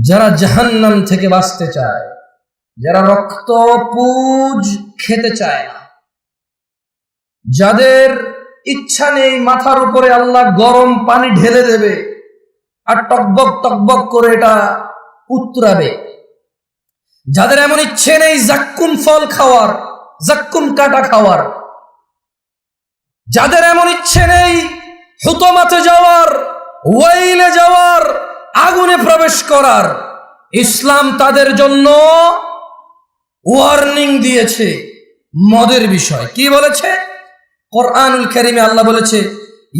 যারা জাহান্নাম থেকে বাঁচতে চায়, যারা রক্ত পুজ খেতে চায় না, যাদের ইচ্ছা নেই মাথার উপরে আল্লাহ গরম পানি ঢেলে দেবে আর টকবক টকবক করে এটা উতরাবে, যাদের এমন ইচ্ছে নেই জাক্কুম ফল খাওয়ার, জাক্কুম কাটা খাওয়ার, যাদের এমন ইচ্ছে নেই হুতমাতে যাওয়ার, ওয়াইলে যাওয়ার, আগুনে প্রবেশ করার, ইসলাম তাদের জন্য ওয়ার্নিং দিয়েছে মদের বিষয়। কি বলেছে? কোরআনুল কারীমে আল্লাহ বলেছে,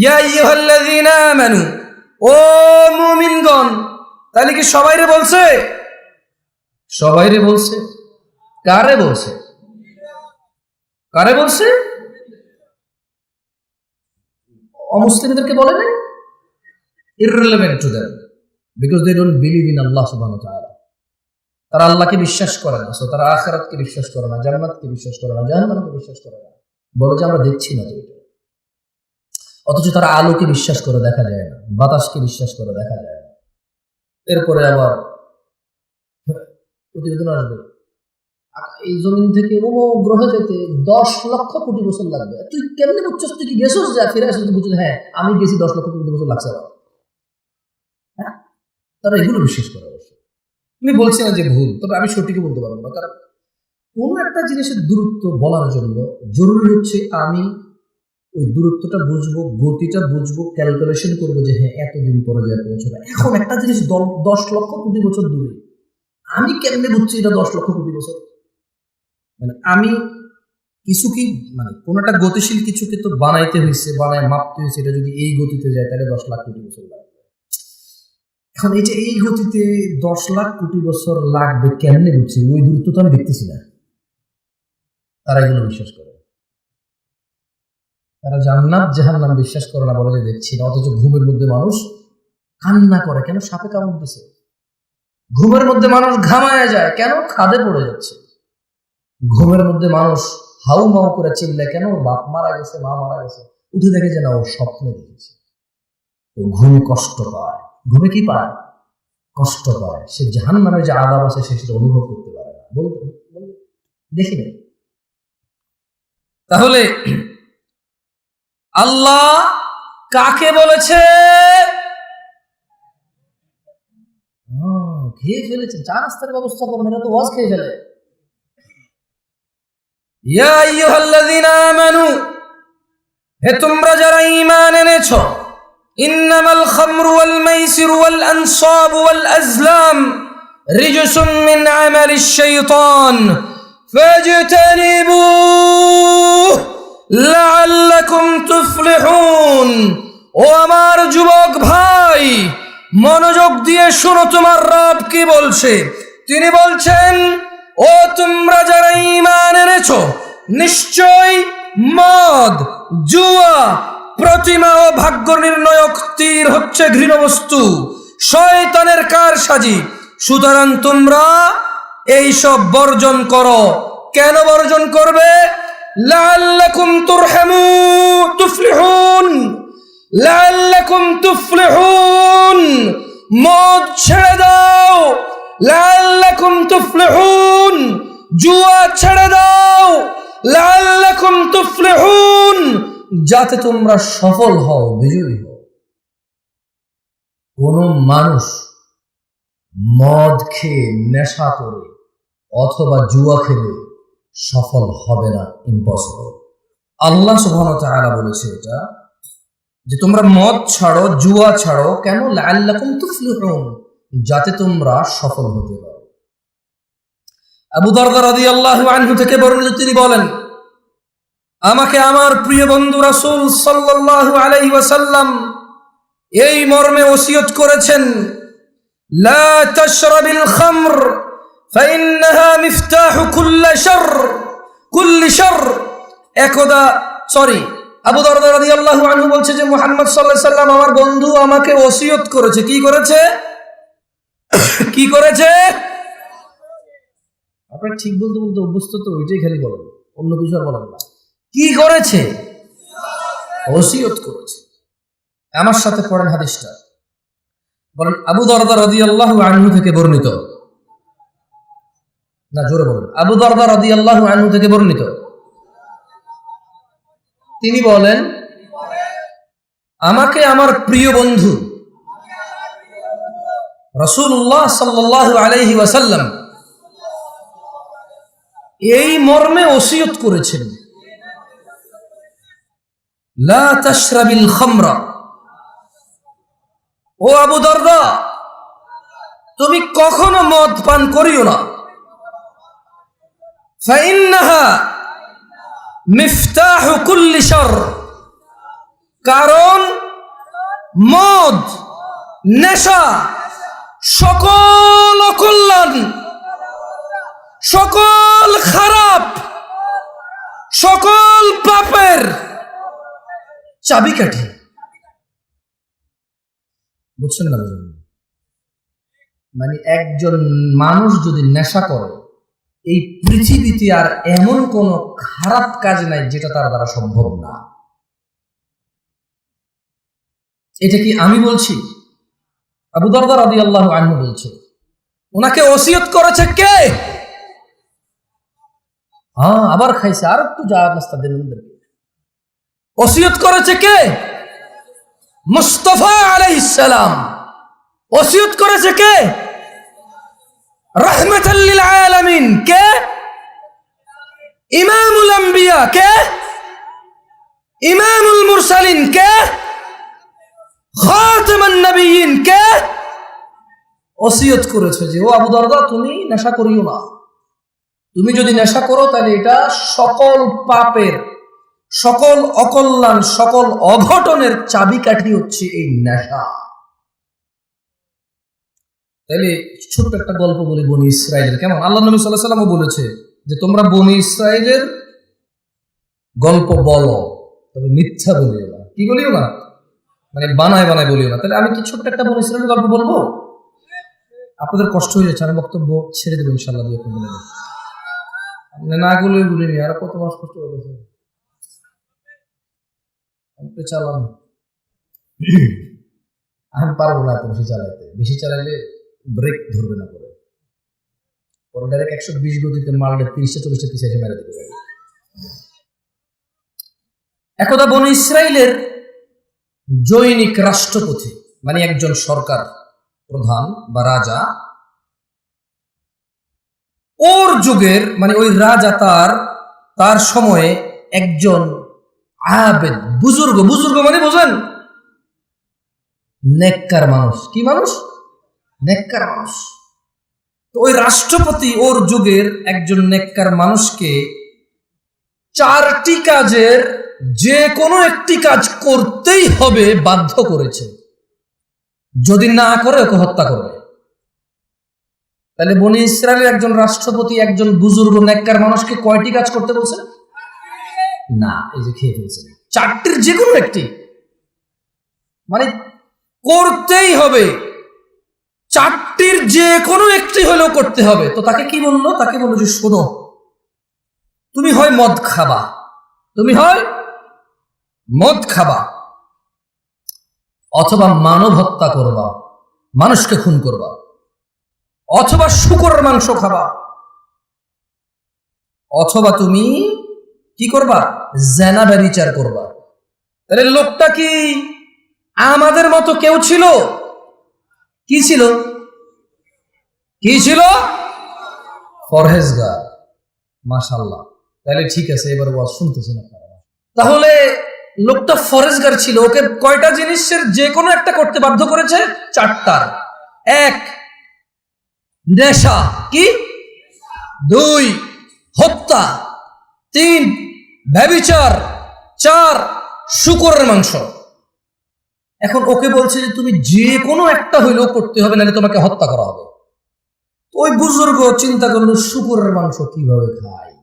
ইয়া আইয়ুহাল্লাযীনা আমানু, ও মুমিনগণ। তাহলে কি সবাইরে বলছে? সবাইরে বলছে। কারে বলছে? কারে বলছে? অমুসলিমদেরকে বলে নাই? irrelevant to them because they don't believe in Allah subhanahu wa ta'ala. তারা আল্লাহকে বিশ্বাস করে না, তারা আখিরাতকে বিশ্বাস করে না, জান্নাতকে বিশ্বাস করে না, জাহান্নামকে বিশ্বাস করে না। বলে যে আমরা দেখছি না এটা। অথচ তারা আলোকে বিশ্বাস করে দেখা যায় না, বাতাসকে বিশ্বাস করে দেখা যায় না। এরপরে আবার প্রতিবেদন আসবে, এই জমিন থেকে অমুক গ্রহে যেতে 10 লক্ষ কোটি বছর লাগবে। তুই কেমনে বুঝছস? তুই কি গেছস? যা ফিরে আসছিস, বুঝছিস? হ্যাঁ, আমি গেছি 10 লক্ষ কোটি বছর লাগছে। হ্যাঁ, তারা এগুলো বিশ্বাস করে। অবশ্য আমি বলছি না যে ভুল, তবে আমি সঠিকই বলতে পারবো না, কারণ কোনো একটা জিনিসের দূরত্ব বলার জন্য জরুরি হচ্ছে আমি ওই দূরত্বটা বুঝবো, গতিটা বুঝবো, ক্যালকুলেশন করবো যে হ্যাঁ এতদিন পরে যায় পৌঁছবে। এখন একটা জিনিস 10 লক্ষ কোটি বছর দূরে, আমি কেমনে বুঝছি এটা 10 লক্ষ কোটি বছর? মানে আমি কিছু কি, মানে কোন একটা গতিশীল কিছুকে তো বানাইতে হয়েছে, বানায় মাপতে হয়েছে। এটা যদি এই গতিতে যায় তাহলে 10 লাখ কোটি বছর লাগবে। এখন এই যে এই গতিতে 10 লাখ কোটি বছর লাগবে কেমনে বুঝছি? ওই দূরত্ব তো আমি দেখতেছি না। তারা এগুলো বিশ্বাস করে। তারা জান্নাত জাহান্নাম বিশ্বাস করে না, বলে যে দেখছি না। অথচ ঘুমের মধ্যে মানুষ কান্না করে, কেন? সাপে কামড় দিছে। ঘুমের মধ্যে মানুষ ঘামায়া যায়, কেন? খাদে পড়ে যাচ্ছে। ঘুমের মধ্যে মানুষ হাউ মাউ করে চিল্লায়, কেন? ওর বাপ মারা গেছে, মা মারা গেছে। উঠে দেখে যে না, ওর স্বপ্নে দেখেছে। ও ঘুমে কষ্ট পায়। ঘুমে কি পায়? কষ্ট পায়। সে জাহান্নামের যে আযাব আছে সেটা অনুভব করতে পারে না। বলতে দেখি না। তাহলে আল্লাহ কাকে বলেছে? খেয়ে ফেলেছেন। চা নাস্তার ব্যবস্থা করুন, এটা তো ওয়াজ খেয়ে ফেলে। ইয়া আইয়ুহাল্লাযীনা আমানু, হে তোমরা যারা ঈমান এনেছো, ইন্নামাল খামরু ওয়াল মাইসিরু ওয়াল আনসাবু ওয়াল আজলাম রিজসুম মিন আমালিশ শাইতান ফাজতানিবুহু লাআল্লাকুম তুফলিহুন। ও আমার যুবক ভাই, মনোযোগ দিয়ে শোনো, তোমার রব কি বলছে। তিনি বলছেন, ও তোমরা যারা ঈমান এনেছো, নিশ্চয় মদ, জুয়া, প্রতিমা ও ভাগ্য নির্ণয়ক তীর হচ্ছে ঘৃণ্য বস্তু, শয়তানের কারসাজি। সুতরাং তোমরা এইসব বর্জন করো। কেন বর্জন করবে? লাআল্লাকুম তুফলিহুন, লাআল্লাকুম তুফলিহুন। মদ ছেড়ে দাও, লাআল্লাকুম তুফলিহুন। জুয়া ছেড়ে দাও, লাআল্লাকুম তুফলিহুন, যাতে তোমরা সফল হও, বিজয়ী হও। কোন মানুষ মদ খেয়ে, নেশা করে অথবা জুয়া খেলে সফল হবে না, ইম্পসিবল। আল্লাহ সুবহানাহু ওয়া তাআলা বলেছে এটা, যে তোমরা মদ ছাড়ো, জুয়া ছাড়ো। কেন? লাআল্লাকুম তুফলিহুন, যাতে তোমরা সফল হতে পারো। আবু দারদা রাদিয়াল্লাহু আনহু থেকে বর্ণিত, তিনি বলেন, আমাকে আমার প্রিয় বন্ধু রাসূল সাল্লাল্লাহু আলাইহি ওয়াসাল্লাম এই মর্মে ওসিয়ত করেছেন, লা তাশরাবিল খামর ফাইন্নাহা মিফতাহু কুল্লি শারর। একদা আবু দারদা রাদিয়াল্লাহু আনহু বলছে যে মুহাম্মদ সাল্লাল্লাহু আলাইহি ওয়াসাল্লাম আমার বন্ধু আমাকে ওসিয়ত করেছে। কি করেছে? কি করেছে? আপনারা ঠিক বলতে বলতে অভ্যস্ত তো, ওইটাই খালি বলেন, অন্য কিছু আর বলেন না। কি করেছে? ওসিয়ত করেছে। আমার সাথে পড়েন হাদিসটা। বলেন আবু দারদা রাদিয়াল্লাহু আনহু থেকে বর্ণিত, না জোরে বলেন, আবু দারদা রাদিয়াল্লাহু আনহু থেকে বর্ণিত, তিনি বলেন, আমাকে আমার প্রিয় বন্ধু রাসূলুল্লাহ সাল্লাল্লাহু আলাইহি ওয়াসাল্লাম এই মর্মে ওসিয়ত করেছেন, লা তাশরাবিল খামরা, ও আবু দারদা তুমি কখনো মদ পান করিও না, ফাইন্নাহা মিফতাহু কুল্লি শার, কারণ মদ, নেশা সকল অকল্যাণ, সকল খারাপ, সকল পাপের চাবিকাঠি। বুঝছেন না? বুঝলেন? মানে একজন মানুষ যদি নেশা করে, এই পৃথিবীতে আর এমন কোন খারাপ কাজ নাই যেটা তার দ্বারা সম্ভব না। এটা কি আমি বলছি? আবু দারদা রাদিয়াল্লাহু আনহু বলছে। ওনাকে ওসিয়ত করেছে কে? হ্যাঁ, আবার খাইছে, আর একটু যা নাস্তা দেন ওদেরকে। ওসিয়ত করেছে কে? মুস্তাফা আলাইহিস সালাম। ওসিয়ত করেছে কে? রাহমাতাল লিল আলামিন। কে? ইমামুল আম্বিয়া। কে? ইমামুল মুরসালিন। কে? খাতামান নবিয়্যিন। কে? ওসিয়ত করেছে যে ও আবু দারদা তুমি নেশা করিও না, তুমি যদি নেশা করো তাহলে এটা সকল পাপের, সকল অকল্যাণ, সকল অঘটনের চাবিকাঠি হচ্ছে এই নেশা। তাইলে ছোট্ট একটা গল্প বলি বনি ইসরাইলের। কেমন? আল্লাহ নবী সাল্লাল্লাহু আলাইহি ওয়াসাল্লাম বলেছে যে তোমরা বনি ইসরাইলের গল্প বলো, তবে মিথ্যা বলিও না। কি বলিও না? মানে বানায় বানায় বলিও না। তাহলে আমি কি ছোট্ট একটা বনি ইসরাইলের গল্প বলবো? আপনাদের কষ্ট হয়ে যাচ্ছে, আমি বক্তব্য ছেড়ে দেবো ইনশাআল্লাহ। দিয়ে না গুলোই বলিনি, আর কত মাস কষ্ট হয়ে গেছে চালান। আমি পারবো না এত বেশি চালাইতে, বেশি চালাইলে ব্রেক ধরবে না, পরে পরে ডাইরেক্ট 120 গতিতে মারলে 30-40 পিছিয়ে এসে মেরে দেবে। একদা বনি ইসরাইলের জৈনিক রাষ্ট্রপতি, মানে একজন সরকার প্রধান বা রাজা, ওর যুগের, মানে ওই রাজা তার সময়ে একজন আবেদ, বুজুর্গ, বুজুর্গ মানে বোঝেন নেককার মানুষ। কি মানুষ? নেককার মানুষ। তো ওই রাষ্ট্রপতি ওর যুগের একজন নেককার মানুষকে 4টি কাজের যে কোনো একটি কাজ করতেই হবে বাধ্য করেছে, যদি না করে ওকে হত্যা করবে। তাহলে বনি ইসরায়েলের একজন রাষ্ট্রপতি একজন বুজুর্গ নেককার মানুষকে কয়টি কাজ করতে বলছে? না, এই যে খেয়ে ফেলছে, 4টির যে কোনো একটি, মানে করতেই হবে, 4টির যে কোনো একটি হলেও করতে হবে। তো তাকে কি বললো? তাকে বললো যে শোনো, তুমি হয় মদ খাবা, তুমি হয় মদ খাবা, অথবা মানব হত্যা করবা, মানুষকে খুন করবা, অথবা শূকরের মাংস খাবা, অথবা তুমি কি করবা? জেনা ব্যভিচার করবা। তাহলে লোকটা কি আমাদের মতো কেউ ছিল? কি ছিল? কি ছিল? পরহেজগার। মাশাআল্লাহ। তাহলে ঠিক আছে, এবার ওয়াজ শুনতেছেন আপনারা। তাহলে লোকটা ফরেজগার ছিল, ওকে কয়টা জিনিসের যে কোনো একটা করতে বাধ্য করেছে? 4টার। 1 নেশা, কি? 2 হত্যা, 3 ব্যভিচার, 4 শূকরের মাংস। এখন ওকে বলছে যে তুমি যে কোনো একটা হইলেও করতে হবে, নাহলে তোমাকে হত্যা করা হবে। ওই বুজুর্গ চিন্তা করলো শূকরের মাংস কিভাবে খায়,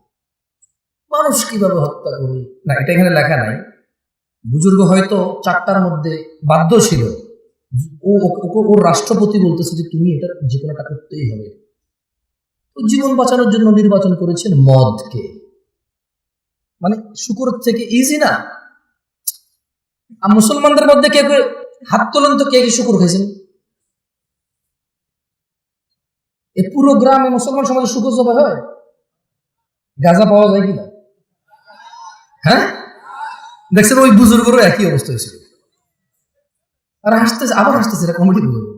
মানুষ কিভাবে হত্যা করি। না, এটা এখানে লেখা নাই। বুজুর্গ হয়তো 4টার মধ্যে বাধ্য ছিল। ওর রাষ্ট্রপতি বলতেছে যে তুমি এটা যে কোনো একটা করতেই হবে। তো জীবন বাঁচানোর জন্য নির্বাচন করেছেন মদকে। মানে শূকরের থেকে ইজি না? মুসলমানদের মধ্যে কে হাত তোলেন তো, কে শূকর খাইছেন? এই পুরো গ্রামে মুসলমান সমাজে শুকর জবাই হয়? গাঁজা পাওয়া যায় কিনা? হ্যাঁ, দেখছেন ওই বুজুর্গেরও একই অবস্থা হয়েছিল। আর হাসতেছে, আবার হাসতেছে, এটা কমেডি বুজুর্গ।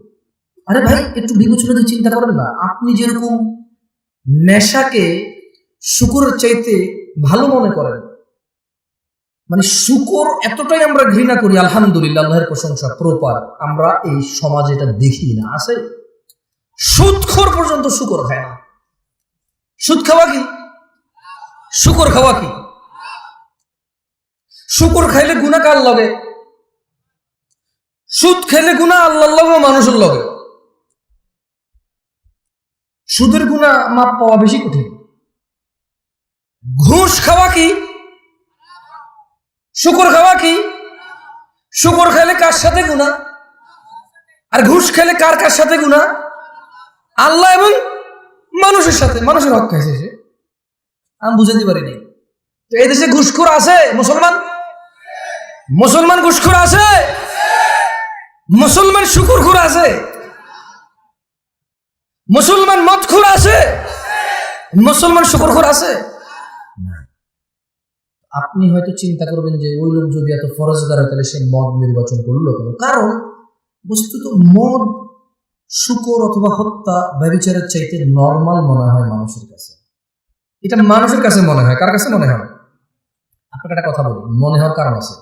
আরে ভাই, একটু বিবেচনা দিয়ে চিন্তা করেন না। আপনি যেরকম নেশাকে শুকরের চাইতে ভালো মনে করেন, মানে শুকর এতটাই আমরা ঘৃণা করি, আলহামদুলিল্লাহ, আল্লাহর প্রশংসা প্রপার, আমরা এই সমাজে এটা দেখি না। আছে সুদখোর পর্যন্ত শুকর খায় না। সুদ খাওয়া কি? শুকর খাওয়া কি? শুকর খাইলে গুনাহ কার লগে? সুদ খেলে গুনাহ আল্লাহর লগে, মানুষের লগে। সুদের গুনাহ মাপ পাওয়া বেশি কঠিন। ঘুষ খাওয়া কি? শুকর খাওয়া কি? শুকর খেলে কার সাথে গুনাহ? আর ঘুষ খেলে কার কার সাথে গুনাহ? আল্লাহ এবং মানুষের সাথে। মানুষের হক খাইছে সে, আমি বুঝাতে পারিনি। তো এই দেশে ঘুষখোর আছে? মুসলমান ঘুষখোর আছে? মুসলমান শুকরখোর আছে? মুসলমান মদখোর আছে? মুসলমান শুকরখোর আছে? আপনি হয়তো চিন্তা করবেন যে ওই লোক যদি এত ফরজগার হয় তাহলে সে মদ নির্বাচন করলো কেন? কারণ বস্তুত মদ, শুকর অথবা হত্যা, ব্যভিচারের চাইতে নর্মাল মনে হয় মানুষের কাছে। এটা মানুষের কাছে মনে হয়। কার কাছে মনে হয়? আপনাকে একটা কথা বলি, মনে হওয়ার কারণ আছে।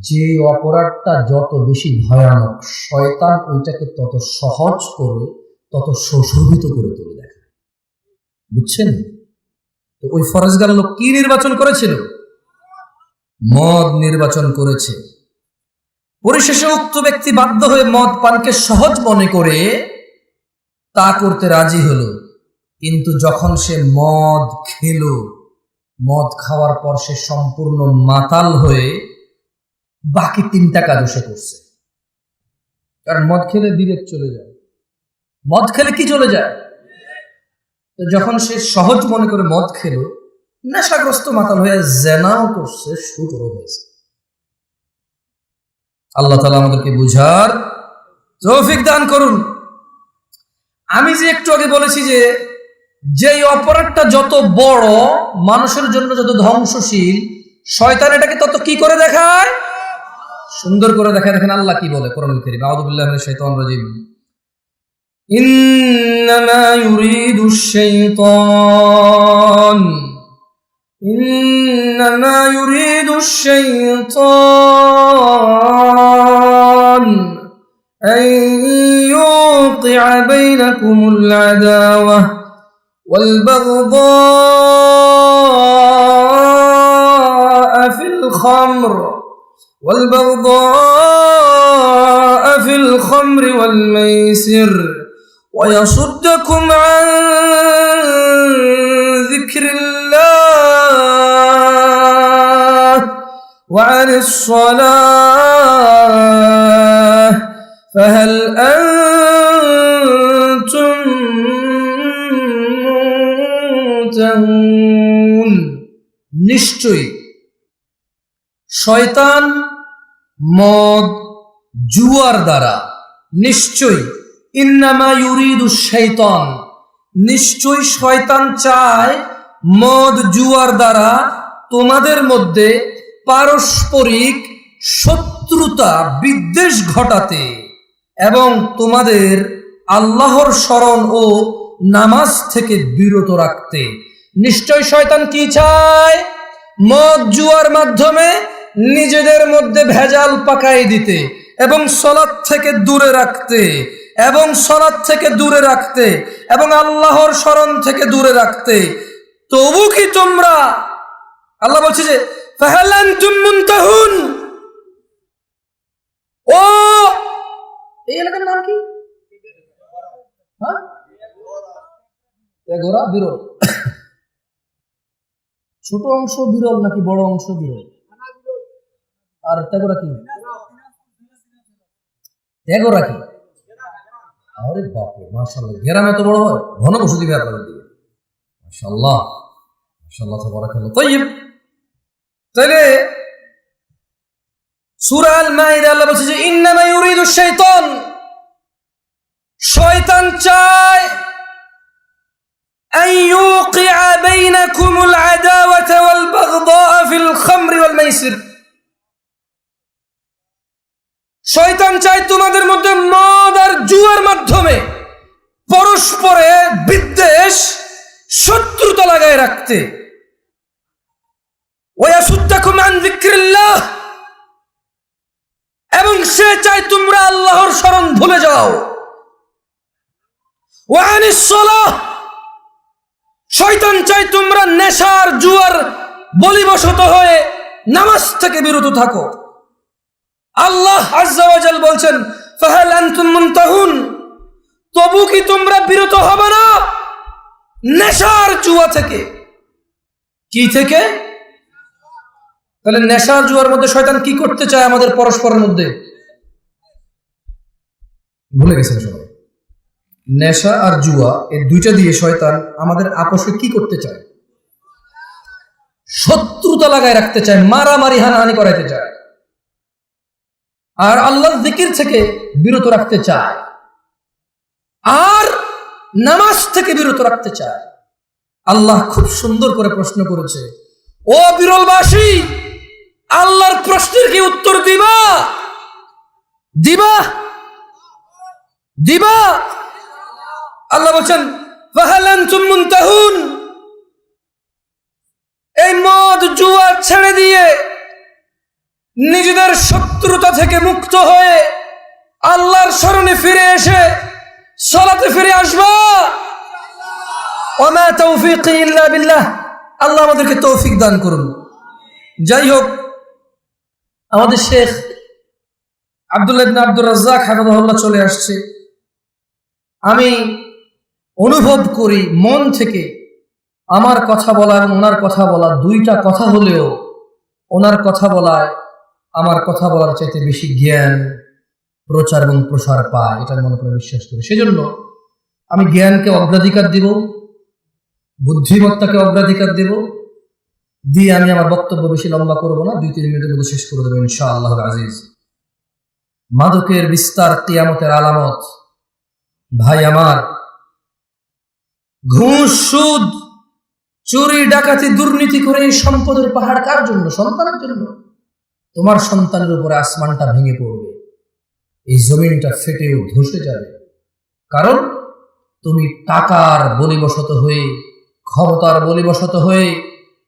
যে অপরাধটা যত বেশি ভয়ানক, শয়তান ওইটাকে তত সহজ করে, তত সুশোভিত করে তুলে দেখায়। বুঝছেন? তো ওই ফরজগার লোক কি নির্বাচন করেছিল? মদ নির্বাচন করেছে। পরিশেষে উক্ত ব্যক্তি বাধ্য হয়ে মদ পানকে সহজ মনে করে তা করতে রাজি হলো। কিন্তু যখন সে মদ খেল, মদ খাওয়ার পর সে সম্পূর্ণ মাতাল হয়ে বাকি তিনটা কাজও সে করছে। কারণ মদ খেলে বিবেক চলে যায়। মদ খেলে কি চলে যায়? তো যখন সে সহজ মনে করে মদ খেল, নেশাগ্রস্ত মাতাল হয়ে জেনাও করছে, শুকরও হয়েছে। আল্লাহ তাআলা আমাদেরকে বুঝার তৌফিক দান করুন। আমি যে একটু আগে বলেছি যে যেই অপরাধটা যত বড়, মানুষের জন্য যত ধ্বংসশীল, শয়তান এটাকে তত কি করে দেখায়? সুন্দর করে দেখায়। দেখেন আল্লাহ কি বলে কোরআনুল কারীম, আউযু বিল্লাহি মিনাশ শাইতানির রাজীম। ইন্নামা ইউরিদুশ শাইতান إنما يريد الشيطان أن يوقع بينكم العداوة والبغضاء في الخمر والميسر ويصدكم عن ذكر الله وعن الصلاة فهل أنتم منتهون। নিশ্চয়ই শয়তান মদ জুয়ার দ্বারা, নিশ্চয়ই ইন্নামা ইউরিদুশ শাইতান, নিশ্চয়ই শয়তান চায় মদ জুয়ার দ্বারা তোমাদের মধ্যে পারস্পরিক শত্রুতা, বিদ্বেষ ঘটাতে এবং তোমাদের আল্লাহর স্মরণ ও নামাজ থেকে বিরত রাখতে। নিশ্চয় শয়তান কি চায়? মদ জুয়ার মাধ্যমে নিজেদের মধ্যে ভেজাল পাকাই দিতে এবং সালাত থেকে দূরে রাখতে এবং আল্লাহর স্মরণ থেকে দূরে রাখতে। তবু কি তোমরা, আল্লাহ বলছে যে ফাহাল আনতুম মুনতাহুন, ও এই এলাকার নাম কি? তেঘরা বিরল। ছোট অংশ বিরল নাকি বড় অংশ বিরল? আর তেঘরা কি? তেঘরা কি? আরে বাপরে, মাশাআল্লাহ, গ্রাম এত বড় হয়? ঘন বসে দিবে আপনাদের দিকে। মাশাআল্লাহ, মাশাআল্লাহ, তাবারাকাল্লাহ। তাইয়্যিব, তাহলে সূরা আল মাইদা আল্লাহ বলছে যে ইন্নামা ইউরিদুশ শাইতান, শয়তান চায় বাইনাকুমুল আদাওয়াতা ওয়াল বাগদা ফিল খামরি ওয়াল মাইসির। শয়তান চায় তোমাদের মধ্যে মদ আর জুয়ার মাধ্যমে পরস্পরে বিদ্বেষ, শত্রুতা লাগায় রাখতে। ওয়াসুদ্দাকুম আন যিকরিল্লাহ, এবং সে চায় তোমরা আল্লাহর স্মরণ ভুলে যাও। ওয়া আনিস সালাহ, শয়তান চায় তোমরা নেশার জুয়ার বলিবশত হয়ে নামাজ থেকে বিরত থাকো। আল্লাহ আজ্জা ওয়া জাল বলছেন ফাহাল আনতুম মুনতাহুন, তবু কি তোমরা বিরত হবে না নেশার জুয়া থেকে? কি থেকে? তাহলে নেশার জুয়ার মধ্যে শয়তান কি করতে চায় আমাদের পরস্পরের মধ্যে? ভুলে গেছেন সবাই। নেশা আর জুয়া এই দুইটা দিয়ে শয়তান আমাদের আপোষে কি করতে চায়? শত্রুতা লাগায় রাখতে চায়, মারামারি হানাহানি করাইতে চায়, আর আল্লাহর জিকির থেকে বিরত রাখতে চায়, আর নামাজ থেকে বিরত রাখতে চায়। আল্লাহ খুব সুন্দর করে প্রশ্ন করেছে, ও বিরলবাসী, আল্লাহর প্রশ্নের কি উত্তর দিবা? দিবা? দিবা? আল্লাহ বলছেন ফাহাল আনতুম মুনতাহুন, এই মদ জুয়া ছেড়ে দিয়ে নিজেদের শত্রুতা থেকে মুক্ত হয়ে আল্লাহর শরণে ফিরে এসে সালাতে ফিরে আসবা। ওয়া মা তাওফীকি ইল্লা বিল্লাহ, আল্লাহ আমাদেরকে তৌফিক দান করুন। যাই হোক, আমাদের শেখ আব্দুল্লাহ ইবনে আব্দুর রাজ্জাক হাফিজাহুল্লাহ চলে আসছে। আমি অনুভব করি মন থেকে আমার কথা বলা এবং ওনার কথা বলা দুইটা কথা হলেও ওনার কথা বলায় আমার কথা বলার চাইতে বেশি জ্ঞান প্রচার এবং প্রসার পায়, এটা আমি মনে করে বিশ্বাস করি। সেজন্য আমি জ্ঞানকে অগ্রাধিকার দিব, বুদ্ধিমত্তাকে অগ্রাধিকার দেব, দিয়ে আমি আমার বক্তব্য বেশি লম্বা করব না, 2-3 মিনিটের মধ্যে শেষ করে দেবো ইনশাআল্লাহ আজিজ। মাদকের বিস্তার কিয়ামতের আলামত। ভাই আমার, ঘুষ, সুদ, চুরি, ডাকাতি, দুর্নীতি করে এই সম্পদের পাহাড় কার জন্য? সন্তানের জন্য। তোমার সন্তানের উপরে আসমানটা ভেঙে পড়বে, এই জমিনটা ফেটেও ধসে যাবে, কারণ তুমি টাকার বলিবশত হয়ে, ক্ষমতার বলিবশত হয়ে,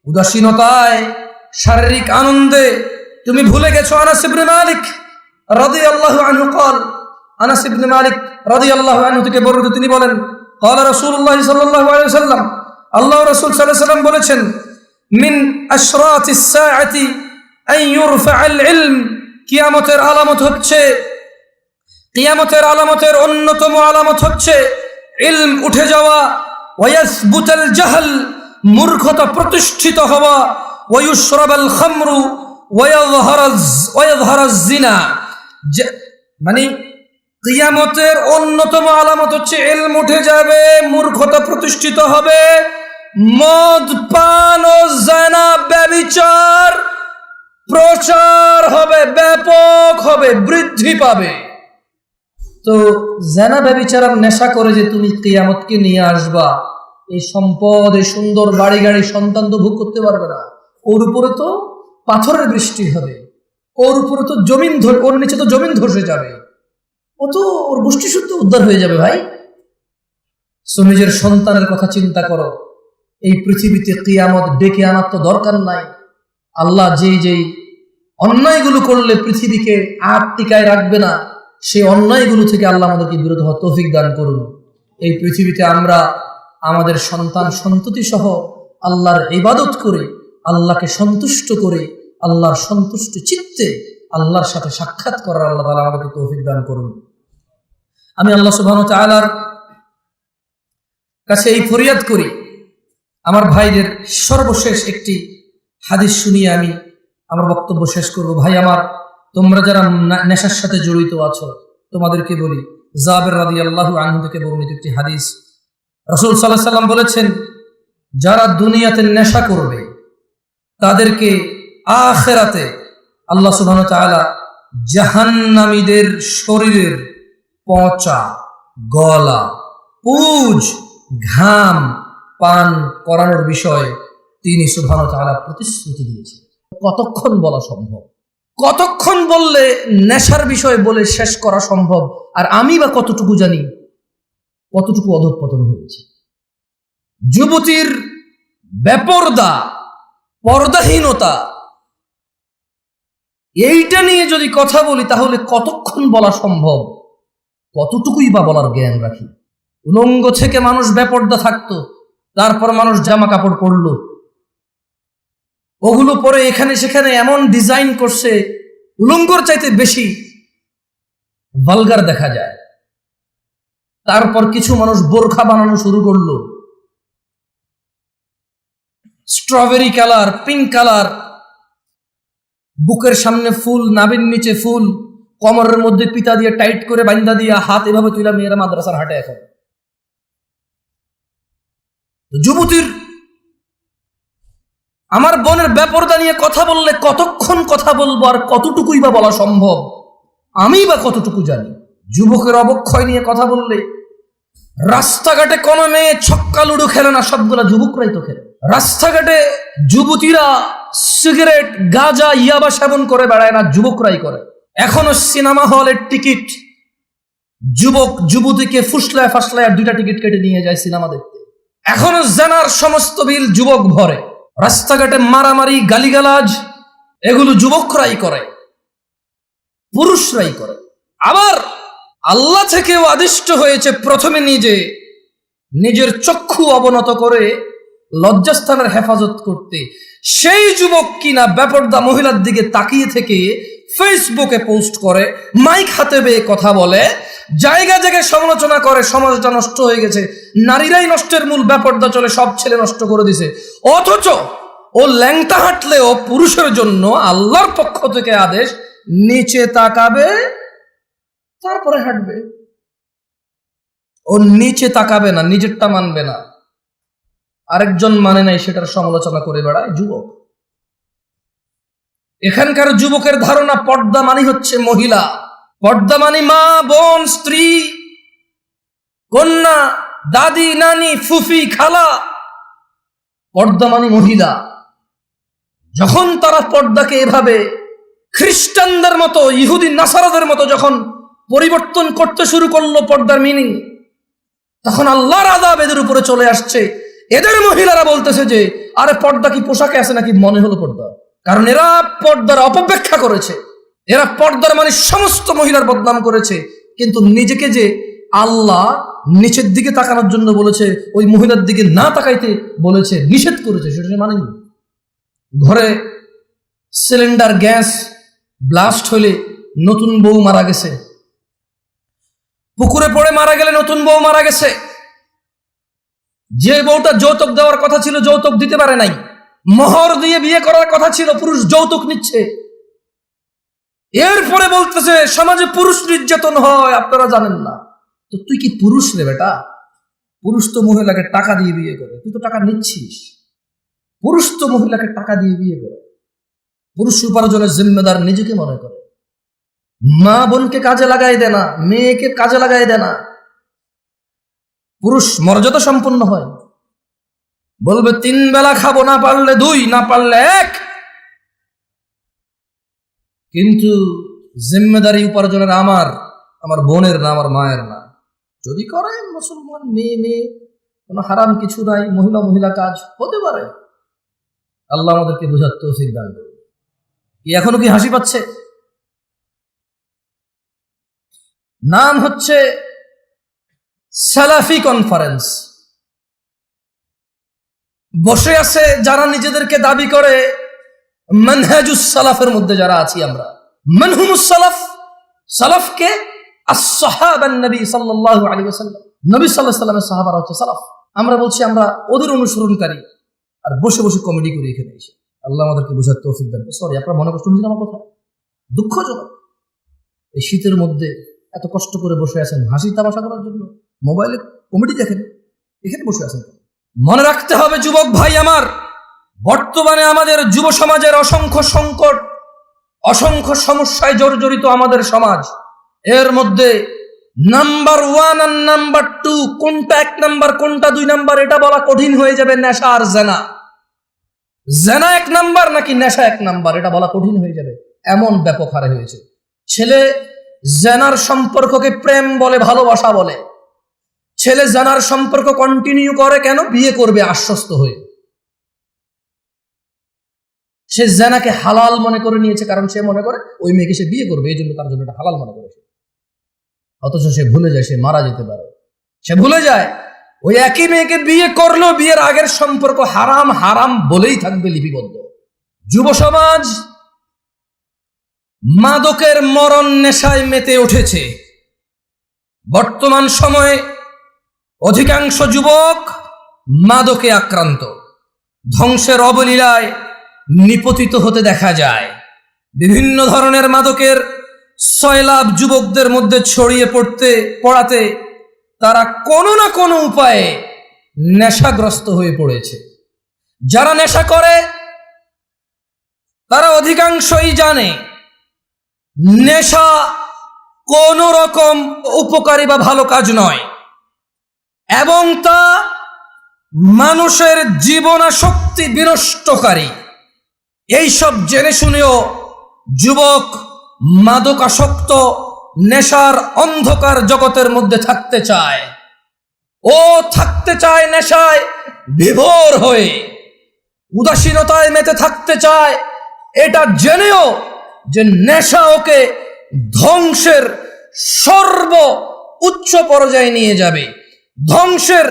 উদাসীনতায়, শারীরিক আনন্দে তুমি ভুলে গেছো। আনাস ইবনে মালিক রাদিয়াল্লাহু আনহু قال, আনাস ইবনে মালিক রাদিয়াল্লাহু আনহু থেকে বর্ণিত, তিনি বলেন قال রাসূলুল্লাহ সাল্লাল্লাহু আলাইহি ওয়াসাল্লাম, আল্লাহর রাসূল সাল্লাল্লাহু আলাইহি ওয়াসাল্লাম বলেছেন, মিন আশরাতিস সাআতি আন ইউরফাআল ইলম, কিয়ামতের আলামত হচ্ছে, কিয়ামতের আলামতের অন্যতম আলামত হচ্ছে ইলম উঠে যাওয়া, ওয়ায়াসবুতাল জাহল, মূর্খতা প্রতিষ্ঠিত হওয়া, ওয়ায়ুশরাবাল খামরু ওয়ায়াযহারাজ জিনা। মানে কিয়ামতের অন্যতম আলামত হচ্ছে ইলম উঠে যাবে, মূর্খতা প্রতিষ্ঠিত হবে, মদ পান ও জিনা ব্যভিচার প্রচার হবে, ব্যাপক হবে, বৃদ্ধি পাবে। তো জিনা ব্যভিচার আর নেশা করে যে তুমি কিয়ামতকে নিয়ে আসবা, এই সম্পদ, এই সুন্দর বাড়ি গাড়ি, সন্তান তো ভোগ করতে পারবে না। ওর উপরে তো পাথরের বৃষ্টি হবে, ওর উপরে তো জমিন, ওর নিচে তো জমিন ধসে যাবে, ও তো ওর গোষ্ঠী শুদ্ধ উদ্ধার হয়ে যাবে। ভাই, সো নিজের সন্তানের কথা চিন্তা করো। এই পৃথিবীতে কিয়ামত ডেকে আনার তো দরকার নাই। আল্লাহ যেই অন্যায়গুলো করলে পৃথিবীকে আর টিকায় রাখবে না, সেই অন্যায়গুলো থেকে আল্লাহ আমাদেরকে বিরত হওয়ার তৌফিক দান করুন। এই পৃথিবীতে আমরা আমাদের সন্তান সন্ততি সহ আল্লাহর ইবাদত করে, আল্লাহকে সন্তুষ্ট করে, আল্লাহর সন্তুষ্ট চিত্তে আল্লাহর সাথে সাক্ষাৎ করার আল্লাহ তাআলা আমাদেরকে তৌফিক দান করুন। আমি আল্লাহ সুবহানাহু ওয়া তাআলার কাছে এই ফরিয়াদ করি, আমার ভাইদের সর্বশেষ একটি হাদিস শুনিয়ে আমি আমার বক্তব্য শেষ করব। ভাই আমার, তোমরা যারা নেশার সাথে জড়িত আছো, তোমাদেরকে বলি, জাবের রাদিয়াল্লাহু আনহু থেকে বর্ণিত একটি হাদিস, রাসূল সাল্লাল্লাহু আলাইহি ওয়াসাল্লাম বলেছেন, যারা দুনিয়াতে নেশা করবে তাদেরকে আখিরাতে আল্লাহ সুবহানাহু ওয়া তাআলা জাহান্নামীদের শরীরের পচা, গলা, পুজ, ঘাম, পান করানোর বিষয়ে তিনি সুবহানাহু ওয়া তাআলা প্রতিশ্রুতি দিয়েছেন। কতক্ষণ বলা সম্ভব? কতক্ষণ বললে নেশার বিষয় বলে শেষ করা সম্ভব? আর আমি বা কতটুকু জানি কতটুকু অধঃপতন হয়েছে। যুবতীর বেপরদা, পর্দাহীনতা, এইটা নিয়ে যদি কথা বলি তাহলে কতক্ষণ বলা সম্ভব, কতটুকুই বা বলার জ্ঞান রাখি। উলঙ্গ থেকে মানুষ বেপরদা থাকতো, তারপর মানুষ জামা কাপড় পরলো, ওগুলো পরে এখানে সেখানে এমন ডিজাইন করছে উলঙ্গর চাইতে বেশি ভালগার দেখা যায়। তারপর কিছু মানুষ বোরখা বানানো শুরু করলো, স্ট্রবেরি কালার, পিঙ্ক কালার, বুকের সামনে ফুল, নাভির নিচে ফুল, কোমরের মধ্যে পিতা দিয়ে টাইট করে বান্ধা দিয়া হাত এভাবে তুইলা মেয়েরা মাদ্রাসার হাটে। এখন যুবতীর, আমার বোনের বেপরদা নিয়ে কথা বললে কতক্ষণ কথা বলবো আর কতটুকুই বা বলা সম্ভব, আমি বা কতটুকু জানি। যুবকের অবক্ষয় নিয়ে কথা বললে রাস্তাঘাটে কোনো মেয়ে ছক্কা লুডো খেলে না, সবগুলা যুবকরাই তো খেলে। রাস্তাঘাটে যুবতীরা সিগারেট, গাঁজা, ইয়াবা সেবন করে বেড়ায় না, যুবকরাই করে। এখনো সিনেমা হলের টিকিট যুবক যুবতীকে ফুসলায় ফাসলায় 2টা টিকিট কেটে নিয়ে যায় সিনেমা দেখতে। এখনো জানার সমস্ত বিল যুবক ভরে। রাস্তাঘাটে মারামারি, গালিগালাজ এগুলো যুবকরাই করে, পুরুষরাই করে। আবার আল্লাহ থেকেও আদিষ্ট হয়েছে প্রথমে নিজের চক্ষু অবনত করে লজ্জাস্থানের হেফাজত করতে। সেই যুবক কিনা বেপরদা মহিলার দিকে তাকিয়ে থেকে ফেসবুকে পোস্ট করে, মাইক হাতে বেয়ে কথা বলে, জায়গা জায়গায় সমালোচনা করে, সমাজটা নষ্ট হয়ে গেছে, নারীরাই নষ্টের মূল, বেপরদা চলে, সব ছেলে নষ্ট করে দিছে। অথচ ও ল্যাংটা হাঁটলেও পুরুষের জন্য আল্লাহর পক্ষ থেকে আদেশ, নিচে তাকাবে তারপরে হাঁটবে। ও নিচে তাকাবে না, নিজেরটা মানবে না, আরেকজন মানে নাই সেটার সমালোচনা করে বেড়ায় যুবক। এখানকার যুবকের ধারণা পর্দা মানে হচ্ছে মহিলা, পর্দা মানে মা, বোন, স্ত্রী, কন্যা, দাদি, নানি, ফুফি, খালা। পর্দা মানে মহিলা। যখন তারা পর্দাকে এভাবে খ্রিস্টানদের মতো, ইহুদি নাসারাদের মতো যখন পরিবর্তন করতে শুরু করলো পর্দার মিনিং, তখন আল্লাহর আযাব এদের উপরে চলে আসছে। এদের মহিলারা বলতেছে যে আরে পর্দা কি পোশাকে আছে নাকি, মনে হলো পর্দা। কারণ এরা পর্দার অপব্যাখ্যা করেছে, এরা পর্দার মানে সমস্ত মহিলার বদনাম করেছে। কিন্তু নিজেকে যে আল্লাহ নিচের দিকে তাকানোর জন্য বলেছে, ওই মহিলার দিকে না তাকাইতে বলেছে, নিষেধ করেছে, সেটা সে মানেনি। ঘরে সিলিন্ডার গ্যাস ব্লাস্ট হলে নতুন বউ মারা গেছে, পুকুরে পড়ে মারা গেলে নতুন বউ মারা গেছে, যে বউটা যৌতুক দেওয়ার কথা ছিল যৌতুক দিতে পারে নাই, মোহর দিয়ে বিয়ে করার কথা ছিল পুরুষ যৌতুক নিচ্ছে। এরপরে বলতেছে সমাজে পুরুষ নির্যাতন হয়, আপনারা জানেন না। তো তুই কি পুরুষ রে বেটা? পুরুষ তো মহিলাকে টাকা দিয়ে বিয়ে করে, তুই তো টাকা নিচ্ছিস। পুরুষ তো মহিলাকে টাকা দিয়ে বিয়ে করে, পুরুষ উপার্জনের জিম্মেদার নিজেকে মনে করে। মা বোনকে কাজে লাগাই দেয় না, মেয়েকে কাজে লাগাই দেয় না। পুরুষ মর্যাদা সম্পন্ন হয়, বলবে 3 বেলা খাবো, না পারলে 2, না পারলে 1। কিন্তু জিম্মেদারি উপার্জনের আমার বোনের না, আমার মায়ের না। যদি করে মুসলমান মেয়ে, কোনো হারাম কিছু নাই, মহিলা কাজ হতে পারে। আল্লাহ আমাদেরকে বোঝার তৌফিক দান করুন। এখনো কি হাসি পাচ্ছে? নাম হচ্ছে সালাফি কনফারেন্স। বসে আছে যারা নিজেদেরকে দাবি করে মানহাজুস সালাফের মধ্যে যারা আছি আমরা। মানহুমুস সালাফ, সালাফকে আসহাবান নবী সাল্লাল্লাহু আলাইহি ওয়াসাল্লাম, নবী সাল্লাল্লাহু আলাইহি ওয়াসাল্লামের সাহাবারা হচ্ছে সালাফ। আমরা বলছি আমরা ওদের অনুসরণকারী, আর বসে বসে কমেডি করি এখানে এসে। আল্লাহ আমাদেরকে বোঝার তৌফিক দান করুন। সরি, আপনারা মনে কষ্ট নিয়েছেন আমার কথা? দুঃখজনক এই শীতের মধ্যে এত কষ্ট করে বসে আছেন হাসি তামাশা করার জন্য, মোবাইলে কমেডি দেখেন, এখানে বসে আছেন। মনে রাখতে হবে যুবক ভাই আমার, বর্তমানে আমাদের যুব সমাজের অসংখ্য সংকট, অসংখ্য সমস্যায় জর্জরিত আমাদের সমাজ। এর মধ্যে নাম্বার 1 আর নাম্বার 2 কোনটা 1 নাম্বার কোনটা 2 নাম্বার এটা বলা কঠিন হয়ে যাবে। নেশা আর জেনা, জেনা 1 নাম্বার নাকি নেশা 1 নাম্বার এটা বলা কঠিন হয়ে যাবে, এমন ব্যাপক হারে হয়েছে। ছেলে জেনার সম্পর্ককে প্রেম বলে, ভালোবাসা বলে। ছেলে জেনার সম্পর্ক কন্টিনিউ করে কেন? বিয়ে করবে আশ্বস্ত হয়ে। সে জেনাকে হালাল মনে করে নিয়েছে, কারণ সে মনে করে ওই মেয়েকে সে বিয়ে করবে, এই জন্য তার জন্য এটা হালাল মনে করেছে। অথচ সে ভুলে যায় সে মারা যেতে পারে। সে ভুলে যায় ওই একই মেয়েকে বিয়ে করলেও বিয়ের আগের সম্পর্ক হারাম হারাম বলেই থাকবে লিপিবদ্ধ। যুব সমাজ মাদকের মরণ নেশায় মেতে উঠেছে। বর্তমান সময়ে অধিকাংশ যুবক মাদকে আক্রান্ত, ধ্বংসের অবলীলায় নিপতিত হতে দেখা যায়। বিভিন্ন ধরনের মাদকের সয়লাভ যুবকদের মধ্যে ছড়িয়ে পড়াতে তারা কোনো না কোনো উপায়ে নেশাগ্রস্ত হয়ে পড়েছে। যারা নেশা করে তারা অধিকাংশই জানে নেশা কোন রকম উপকারী বা ভালো কাজ নয়, এবং তা মানুষের জীবনাশক্তি বিনষ্টকারী। এইসব জেনে শুনেও যুবক মাদকাসক্ত নেশার অন্ধকার জগতের মধ্যে থাকতে চায়। ও থাকতে চায় নেশায় বিভোর হয়ে, উদাসীনতায় মেতে থাকতে চায়, এটা জেনেও যে নেশা ওকে ধ্বংসের সর্ব উচ্চ পর্যায়ে নিয়ে যাবে, ধ্বংসের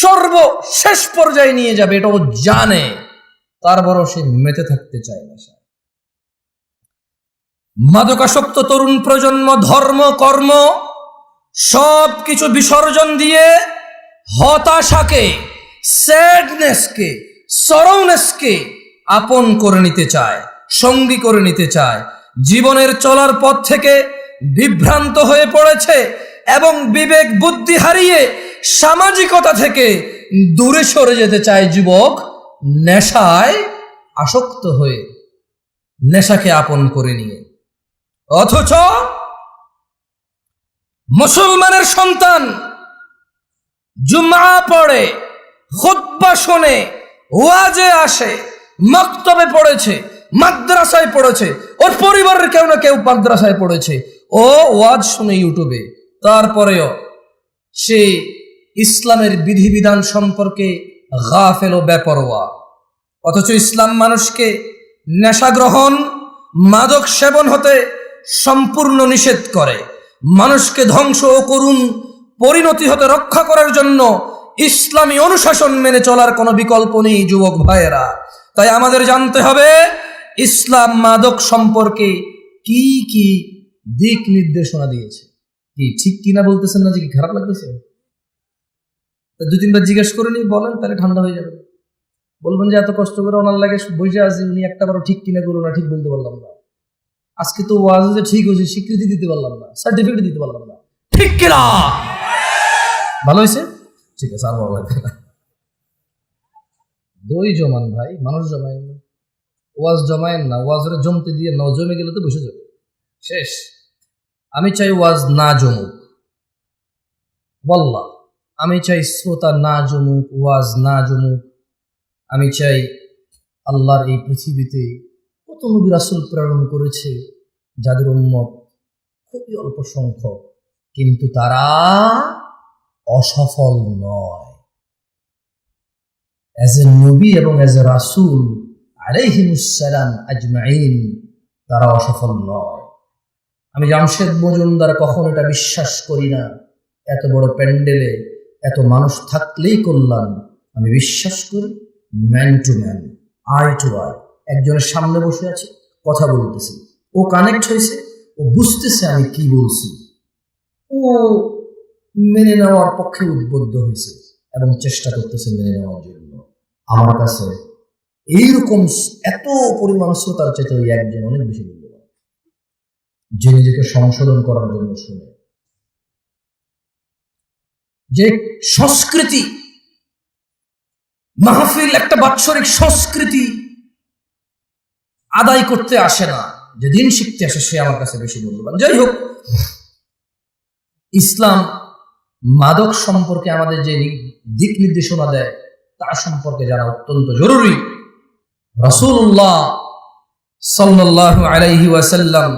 সর্বশেষ পর্যায়ে নিয়ে যাবে, এটা ও জানে, তারপরও সে মেতে থাকতে চায় নেশা। মাদকাসক্ত তরুণ প্রজন্ম ধর্ম কর্ম সব কিছু বিসর্জন দিয়ে হতাশাকে, স্যাডনেসকে, সরৌনেসকে আপন করে নিতে চায়, সঙ্গী করে নিতে চায়। জীবনের চলার পথ থেকে বিভ্রান্ত হয়ে পড়েছে এবং বিবেক বুদ্ধি হারিয়ে সামাজিকতা থেকে দূরে সরে যেতে চায় যুবক, নেশায় আসক্ত হয়ে, নেশাকে আপন করে নিয়ে। অথচ মুসলমানের সন্তান জুমআ পড়ে, খুতবা শোনে, ওয়াজে আসে, মক্তবে পড়েছে, মাদ্রাসায় পড়েছে, ওর পরিবারের কেউ না কেউ মাদ্রাসায় পড়েছে, ও ওয়াজ শুনে ইউটিউবে, তারপরেও সে ইসলামের বিধিবিধান সম্পর্কে গাফেল ও বেপরোয়া। অথচ ইসলাম মানুষকে নেশা গ্রহণ, মাদক সেবন হতে সম্পূর্ণ নিষেধ করে। মানুষকে ধ্বংস ও করুণ পরিণতি হতে রক্ষা করার জন্য ইসলামী অনুশাসন মেনে চলার কোনো বিকল্প নেই যুবক ভাইয়েরা। তাই আমাদের জানতে হবে ইসলাম মাদক সম্পর্কে কি কি দিক নির্দেশনা দিয়েছে। কি ঠিক কিনা বলতেছেন না, যে কি খারাপ লাগতেছে? 2-3 বার জিজ্ঞেস করে নি, বলেন, তাহলে ঠান্ডা হয়ে যাবে। বলবেন যে এত কষ্ট করে ওনার লাগে বসে আছি, উনি একটা বারো ঠিক কিনা করুন না, ঠিক বলতে পারলাম না। আজকে তো ওয়াজে যে ঠিক হয়েছে স্বীকৃতি দিতে পারলাম না, সার্টিফিকেট দিতে পারলাম না, ঠিক কিনা? ভালো হয়েছে, ঠিক আছে, আর ভালো লাগবে না। দই জমান ভাই, মানুষ জমায়েন না, ওয়াজ জমায়েন না, ওয়াজের জমতে দিয়ে না, জমে গেলে তো বসে যাবে, শেষ। আমি চাই ওয়াজ না জমুক, বল্লা, আমি চাই শ্রোতা না জমুক, ওয়াজ না জমুক। আমি চাই আল্লাহর এই পৃথিবীতে কত নবী রাসূল প্রেরণ করেছে, যাদের উম্মত খুবই অল্প সংখ্যক, কিন্তু তারা অসফল নয়। অ্যাজ এ নবী এবং অ্যাজ এ রাসূল আলাইহিমুস সালাম আজমাইন, তারা অসফল নয়। আমি জামশেদ মজুমদার কখন এটা বিশ্বাস করি না, এত বড় প্যান্ডেলে এত মানুষ থাকলেই কল্যাণ। আমি বিশ্বাস করি man to man, eye to eye, একজনের সামনে বসে আছে, কথা বলতেছি, ও কানেক্ট হয়েছে, ও বুঝতেছে আমি কি বলছি, ও মেনে নেওয়ার পক্ষে উদ্বুদ্ধ হয়েছে এবং চেষ্টা করতেছে মেনে নেওয়ার জন্য। আমার কাছে এইরকম এত পরিমাণ শ্রোতার চাইতে ওই একজন অনেক বেশি মূল্যবান, যে নিজেকে সংশোধন করার জন্য শুনে। যে সংস্কৃতি মাহফিল একটা বাৎসরিক সংস্কৃতি আদায় করতে আসে না, যে দিন শিখতে আসে, সে আমার কাছে বেশি মূল্যবান। যাই হোক, ইসলাম মাদক সম্পর্কে আমাদের যে দিক নির্দেশনা দেয় তার সম্পর্কে জানা অত্যন্ত জরুরি। রাসূলুল্লাহ সাল্লাল্লাহু আলাইহি ওয়াসাল্লাম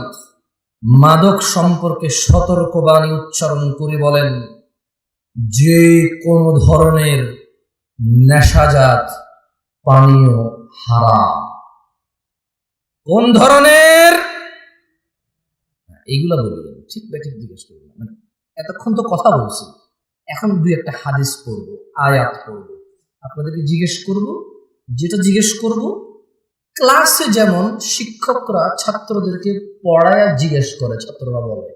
মাদক সম্পর্কে সতর্কবাণী উচ্চারণ করে বলেন, যে কোন ধরনের নেশাজাত পানীয় হারাম। কোন ধরনের, এইগুলা বলবেন ঠিক ঠিক জিজ্ঞেস করবেন, মানে এতক্ষণ তো কথা বলছি, এখন দুই একটা হাদিস পড়বো, আয়াত পড়বো, আপনাদেরকে জিজ্ঞেস করব। যেটা জিজ্ঞেস করব ক্লাসে যেমন শিক্ষকরা ছাত্রদেরকে পড়ায় জিজ্ঞেস করে, ছাত্ররা বলে,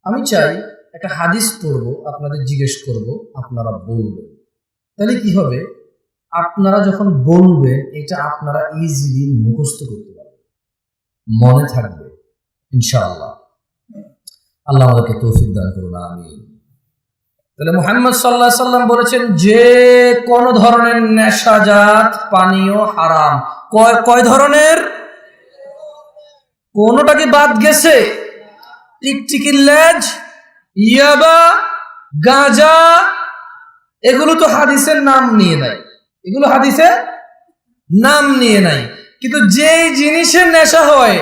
আমি চাই একটা হাদিস পড়বো, আপনাদের জিজ্ঞেস করব, আপনারা বলবেন। তাহলে কি হবে, আপনারা যখন বলবেন এটা আপনারা ইজিলি মুখস্থ করতে পারবেন, মনে থাকবে ইনশাআল্লাহ। আল্লাহ আমাদেরকে তৌফিক দান করুন, আমিন। তাহলে মুহাম্মদ সাল্লাল্লাহু আলাইহি সাল্লাম বলেছেন যে কোন ধরনের নেশাজাত পানীয় হারাম। কয় ধরনের? কোনটা কি বাদ গেছে? টিকটিকির লেজ, ইয়াবা, গাঁজা, এগুলো তো হাদিসের নাম নিয়ে নাই, এগুলো হাদিসে নাম নিয়ে নাই। কিন্তু যেই জিনিসের নেশা হয়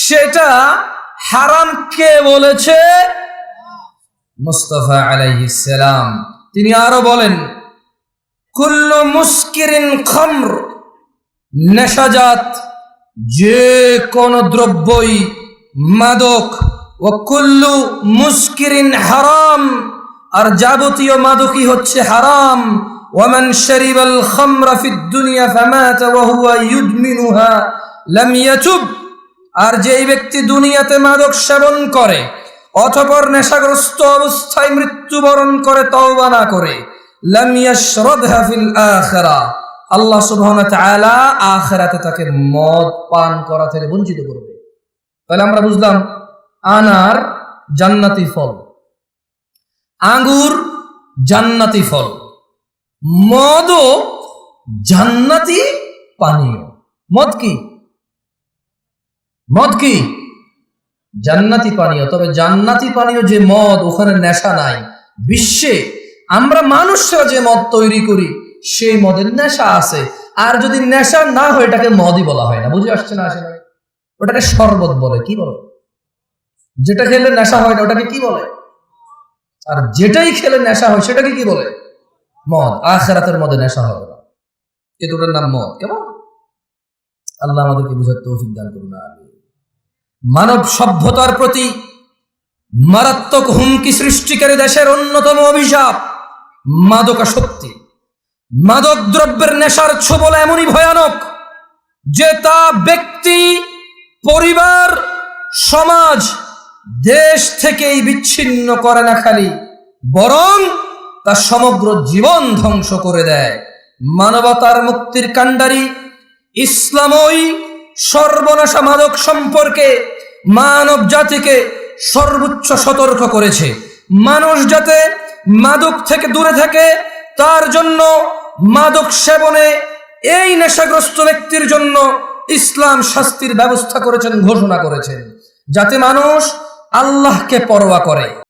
সেটা হারাম কে বলেছে? মুস্তাফা আলাইহিস সালাম। তিনি আরো বলেন, কুল্লু মুস্কিরিন খামর, নেশাজাত যে কোন দ্রব্যই মাদক, ও কুল্লু মুস্কিরিন হারাম, আর যাবতীয় মাদকই হচ্ছে হারাম। ওয়ামান শারিবাল খামরা ফিদ দুনিয়া ফামাতা ওয়া হুয়া ইউদমিনুহা লাম ইয়াতুব, আর যেই ব্যক্তি দুনিয়াতে মাদক সেবন করে অতঃপর নেশাগ্রস্ত অবস্থায় মৃত্যুবরণ করে তওবা না করে, লাম ইয়াশরাবহা ফিল আখিরা, আল্লাহ সুবহানাহু ওয়া তাআলা আখিরাতে তাকে মদ পান করা থেকে বঞ্চিত করবে। তাহলে আমরা বুঝলাম আনার জান্নাতি ফল, আঙ্গুর জান্নাতি ফল, মদও জান্নাতি পানীয়। মদ কি? মদ কি? জান্নাতি পানীয়। তবে জান্নাতি পানীয় যে মদ, ওখানে নেশা নাই। বিশ্বে আমরা মানুষরা যে মদ তৈরি করি সেই মদের নেশা আছে, আর যদি নেশা না হয় এটাকে মদই বলা হয় না। বুঝে আসছে না? আসে না? ওটাকে শরবত বলে। কি বলে? যেটা খেলে নেশা হয় না ওটাকে কি বলে? আর যেটাই খেলে নেশা হয় সেটাকে কি বলে? মদ। আখিরাতের মধ্যে নেশা হবে না, এ দুটোর নাম মদ। কেমন? আল্লাহ আমাদেরকে বুঝার তৌফিক দান করুন, আমিন। মানব সভ্যতার প্রতি মারাত্মক হুমকি সৃষ্টিকারী দেশের অন্যতম অভিশাপ মাদকাসক্তি। মাদক দ্রব্যের নেশার ছোবল এমনই ভয়ানক যে তা ব্যক্তি, পরিবার, সমাজ, দেশ থেকেই বিচ্ছিন্ন করে না খালি, বরং তা সমগ্র জীবন ধ্বংস করে দেয়। মানবতার মুক্তির কাণ্ডারি ইসলামই সর্বনাশা মাদক সম্পর্কে মানব জাতিকে সর্বোচ্চ সতর্ক করেছে। মানুষ যাতে মাদক থেকে দূরে থাকে তার জন্য মাদক সেবনে এই নেশাগ্রস্ত ব্যক্তির জন্য ইসলাম শাস্তির ব্যবস্থা করেছেন, ঘোষণা করেছেন, যাতে মানুষ আল্লাহকে পরোয়া করে।